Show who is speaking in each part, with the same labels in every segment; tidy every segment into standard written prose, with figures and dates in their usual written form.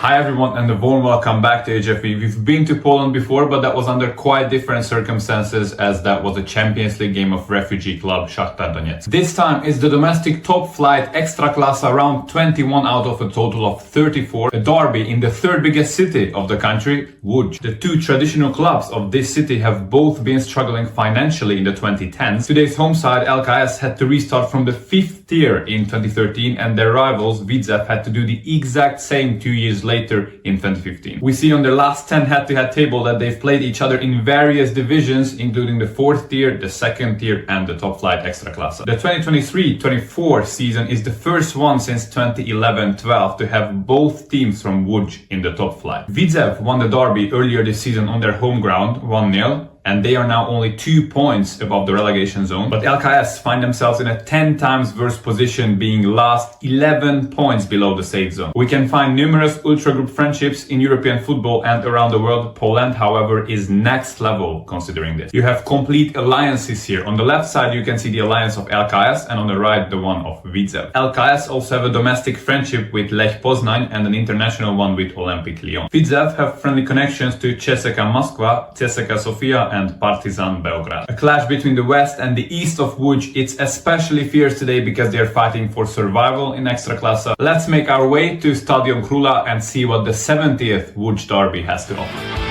Speaker 1: Hi everyone and a warm welcome back to HFE. We've been to Poland before, but that was under quite different circumstances, as that was a Champions League game of refugee club Shakhtar Donetsk. This time it's the domestic top flight Ekstraklasa, around 21 out of a total of 34, a derby in the third biggest city of the country, Łódź. The two traditional clubs of this city have both been struggling financially in the 2010s. Today's home side LKS had to restart from the 5th tier in 2013, and their rivals WIDZEW had to do the exact same 2 years later in 2015. We see on their last 10 head-to-head table that they've played each other in various divisions, including the 4th tier, the 2nd tier and the top flight Ekstraklasa. The 2023-24 season is the first one since 2011-12 to have both teams from Łódź in the top flight. WIDZEW won the derby earlier this season on their home ground 1-0, and they are now only 2 points above the relegation zone. But LKS find themselves in a 10 times worse position, being last 11 points below the safe zone. We can find numerous ultra-group friendships in European football and around the world. Poland, however, is next level considering this. You have complete alliances here. On the left side you can see the alliance of LKS, and on the right the one of WIDZEW. LKS also have a domestic friendship with Lech Poznań and an international one with Olympic Lyon. WIDZEW have friendly connections to CSKA Moskva, CSKA Sofia and Partizan Belgrade. A clash between the west and the east of Łódź, it's especially fierce today because they are fighting for survival in Ekstraklasa. Let's make our way to Stadion Króla and see what the 70th Łódź derby has to offer.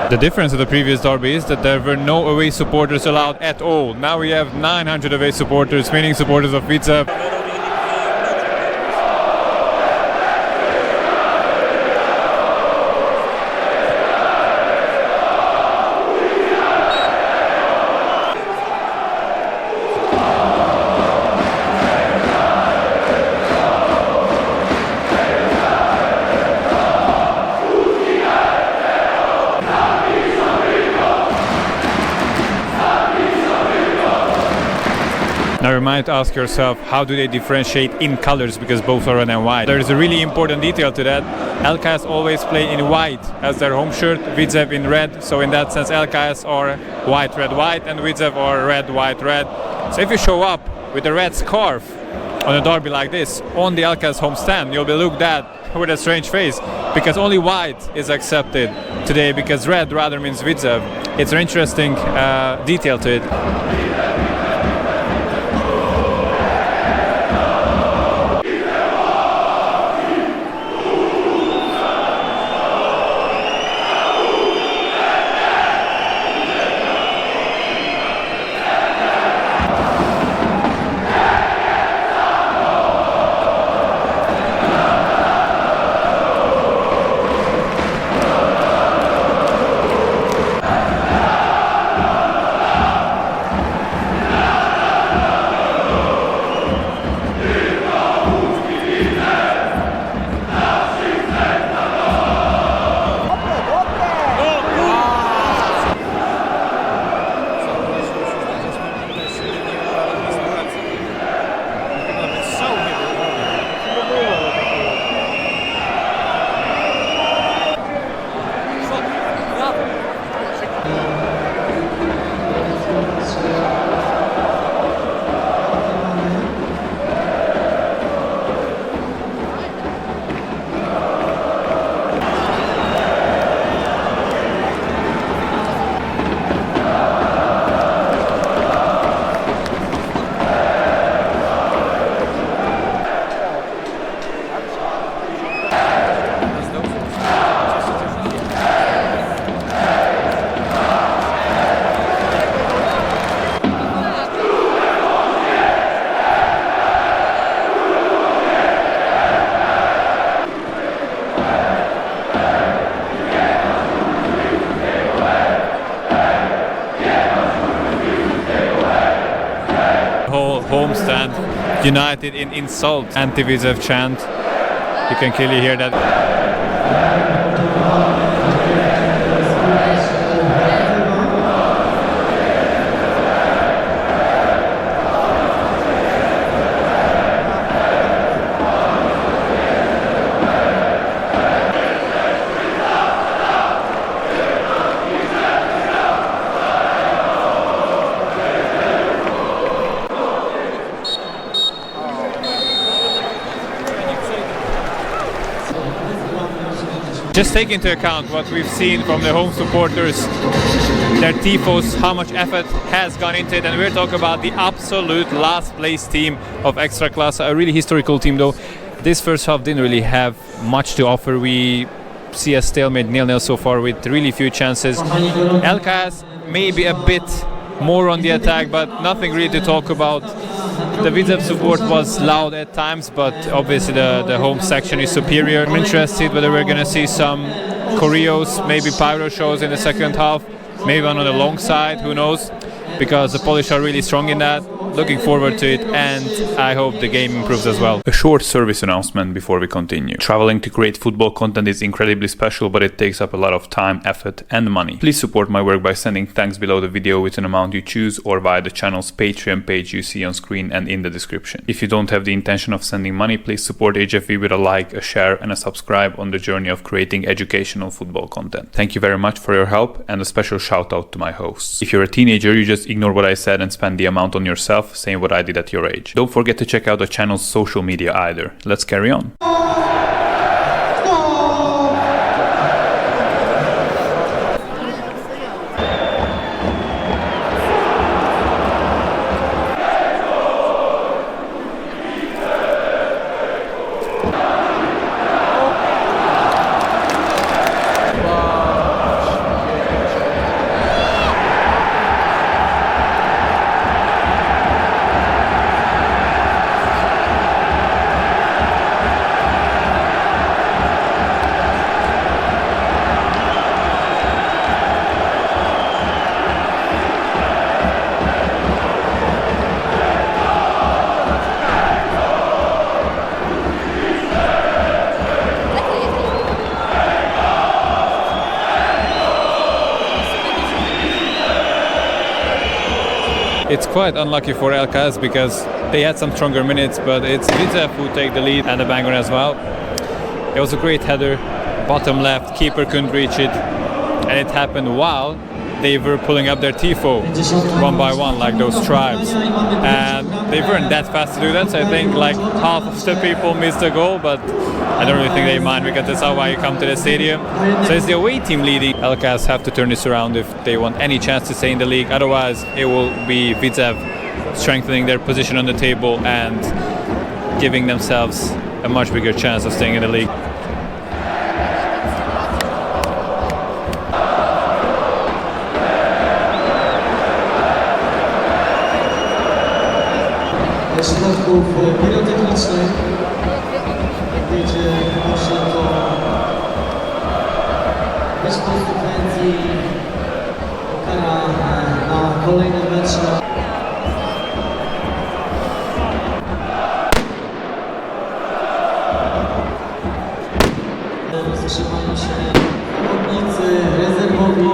Speaker 2: The difference of the previous derby is that there were no away supporters allowed at all. Now we have 900 away supporters, meaning supporters of WIDZEW. might ask yourself, how do they differentiate in colors, because both are red and white? There is a really important detail to that. LKS always play in white as their home shirt, WIDZEW in red, so in that sense LKS are white, red, white, and WIDZEW are red, white, red. So if you show up with a red scarf on a derby like this on the LKS home stand, you'll be looked at with a strange face, because only white is accepted today, because red rather means WIDZEW. It's an interesting detail to it. Home stand united in insult, anti-WIDZEW chant. You can clearly hear that. Just take into account what we've seen from the home supporters, their tifos, how much effort has gone into it, and we're talking about the absolute last place team of Ekstraklasa, a really historical team though. This first half didn't really have much to offer. We see a stalemate 0-0 so far with really few chances. LKS maybe a bit more on the attack, but nothing really to talk about. The WIDZEW support was loud at times, but obviously the home section is superior. I'm interested whether we're going to see some choreos, maybe PYRO shows in the second half, maybe one on the long side, who knows, because the Polish are really strong in that. Looking forward to it, and I hope the game improves as well. A short service announcement before we continue. Traveling to create football content is incredibly special, but it takes up a lot of time, effort and money. Please support my work by sending thanks below the video with an amount you choose, or via the channel's Patreon page you see on screen and in the description. If you don't have the intention of sending money, please support HFV with a like, a share and a subscribe on the journey of creating educational football content. Thank you very much for your help, and a special shout out to my hosts. If you're a teenager, you just ignore what I said and spend the amount on yourself, same what I did at your age. Don't forget to check out the channel's social media either. Let's carry on. It's quite unlucky for LKS because they had some stronger minutes, but it's WIDZEW who take the lead and the banger as well. It was a great header, bottom left, keeper couldn't reach it, and it happened while they were pulling up their tifo one by one, like those tribes, and they weren't that fast to do that, so I think like half of the people missed the goal, but I don't really think they mind because that's how you come to the stadium. So it's the away team leading. LKS have to turn this around if they want any chance to stay in the league, otherwise it will be WIDZEW strengthening their position on the table and giving themselves a much bigger chance of staying in the league.
Speaker 3: Środków pirotechnicznych, gdzie może to bez konsekwencji kara na kolejne mecze. Zatrzymają się zawodnicy rezerwowi.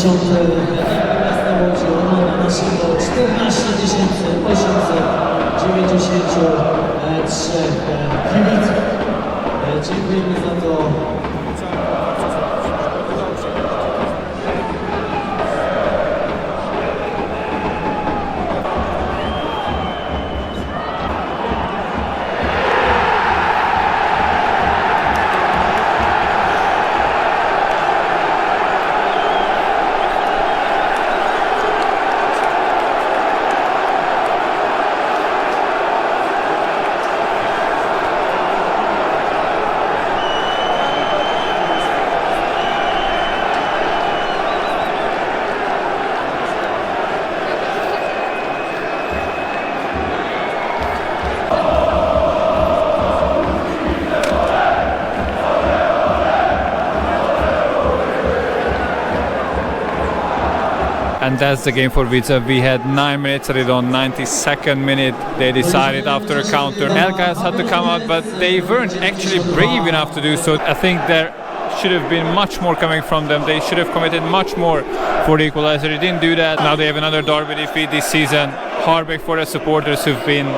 Speaker 3: Miasta Łodzi ogląda naszego 14 893 kibiców. Dziękujemy za to.
Speaker 2: And that's the game for WIDZEW. We had 9 minutes added on 92nd minute. They decided after a counter. LKS had to come out, but they weren't actually brave enough to do so. I think there should have been much more coming from them. They should have committed much more for the equalizer. They didn't do that. Now they have another derby defeat this season. Heartbreak for the supporters who've been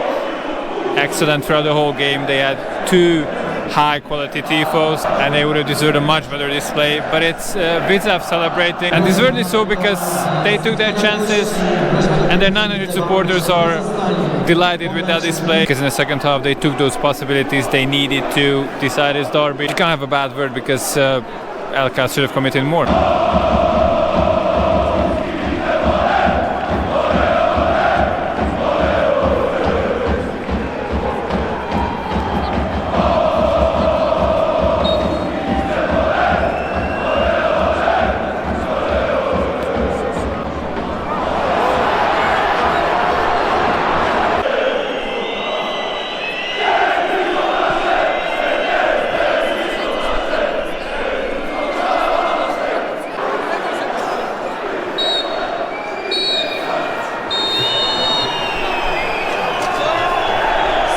Speaker 2: excellent throughout the whole game. They had 2 high quality tifos and they would have deserved a much better display, but it's WIDZEW celebrating, and deservedly so because they took their chances and their 900 supporters are delighted with that display because in the second half they took those possibilities they needed to decide this derby. You can't have a bad word because LKS should have committed more.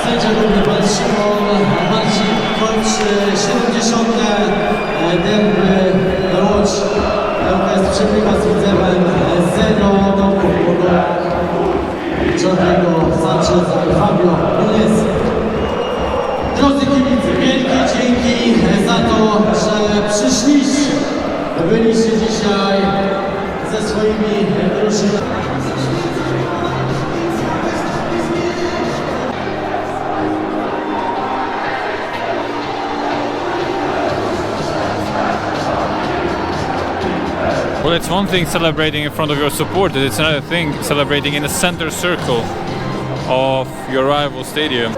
Speaker 3: Sędzia główny pan Szymon Marcin kończy 70. derby Łódź. LKS przegrywa z Widzewem 0 do Czarnego Sancheza i Fabio Nunes. Drodzy kibice, wielkie dzięki za to, że przyszliście. Byliście dzisiaj ze swoimi drużynami.
Speaker 2: Well, it's one thing celebrating in front of your supporters, it's another thing celebrating in the center circle of your rival stadium.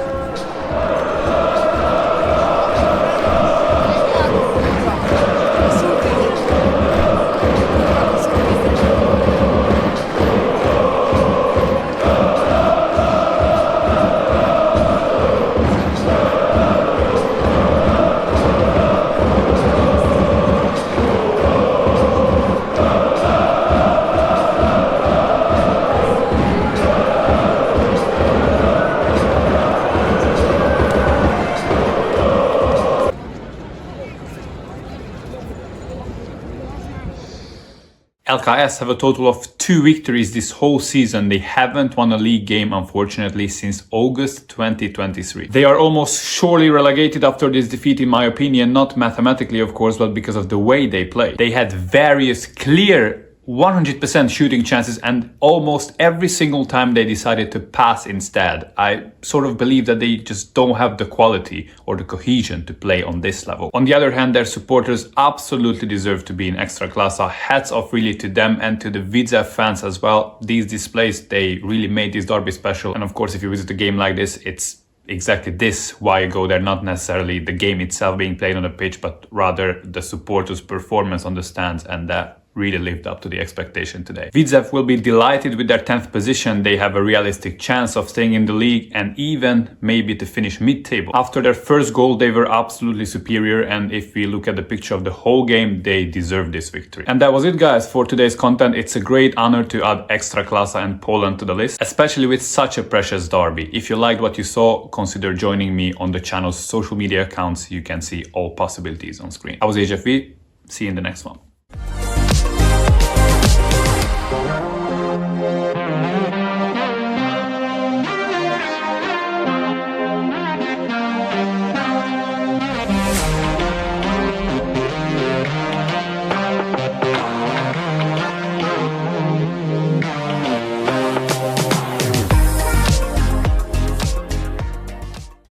Speaker 2: LKS have a total of 2 victories this whole season. They haven't won a league game, unfortunately, since August 2023. They are almost surely relegated after this defeat, in my opinion, not mathematically, of course, but because of the way they play. They had various clear 100% shooting chances, and almost every single time they decided to pass instead. I sort of believe that they just don't have the quality or the cohesion to play on this level. On the other hand, their supporters absolutely deserve to be in Ekstraklasa. Hats off really to them and to the WIDZEW fans as well. These displays, they really made this derby special. And of course, if you visit a game like this, it's exactly this why you go there, not necessarily the game itself being played on the pitch, but rather the supporters' performance on the stands, and that really lived up to the expectation today. WIDZEW will be delighted with their 10th position. They have a realistic chance of staying in the league and even maybe to finish mid-table. After their first goal, they were absolutely superior, and if we look at the picture of the whole game, they deserve this victory. And that was it, guys, for today's content. It's a great honor to add Ekstraklasa and Poland to the list, especially with such a precious derby. If you liked what you saw, consider joining me on the channel's social media accounts. You can see all possibilities on screen. I was HFV. See you in the next one.